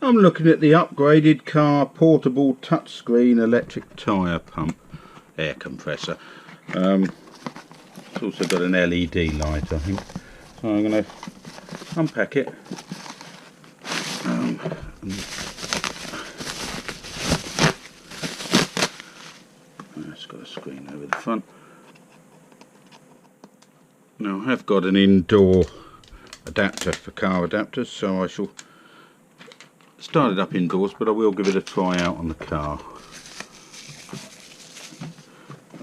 I'm looking at the upgraded car portable touchscreen electric tyre pump air compressor. It's also got an LED light, I think. So I'm going to unpack it. It's got a screen over the front. Now I have got an indoor adapter for car adapters, so I shall start it up indoors, but I will give it a try out on the car.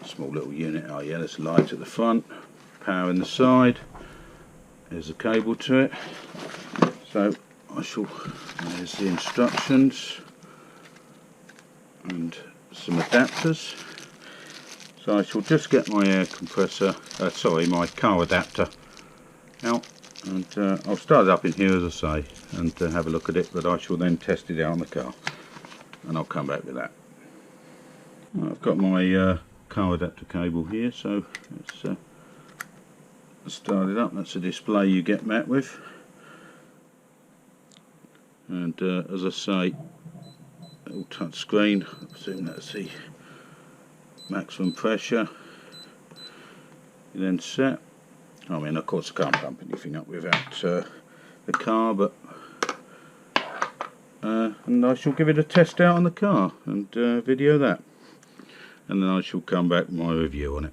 A small little unit. Oh yeah, there's light at the front, power in the side, there's a cable to it. So I shall, there's the instructions and some adapters. So I shall just get my air compressor, my car adapter out, and I'll start it up in here, as I say, and have a look at it, but I shall then test it out on the car and I'll come back with that. I've got my car adapter cable here, so let's start it up. That's a display you get met with, and as I say, little touch screen. I presume that's the maximum pressure. You then set. I mean, of course I can't pump anything up without the car, but and I shall give it a test out on the car and video that, and then I shall come back with my review on it.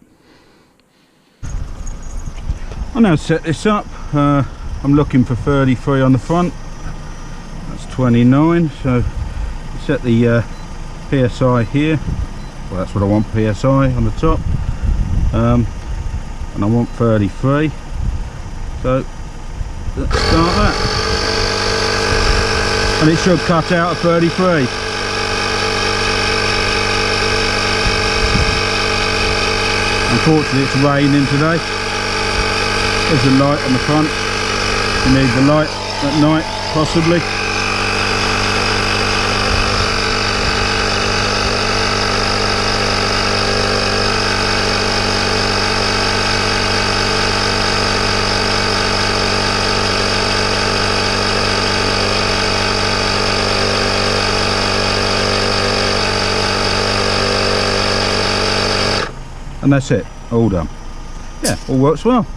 I now set this up. I'm looking for 33 on the front. That's 29. So set the PSI here. Well, that's what I want, PSI on the top, and I want 33, so let's start that, and it should cut out at 33. Unfortunately it's raining today. There's a light on the front. You need the light at night possibly. And that's it, all done. Yeah, all works well.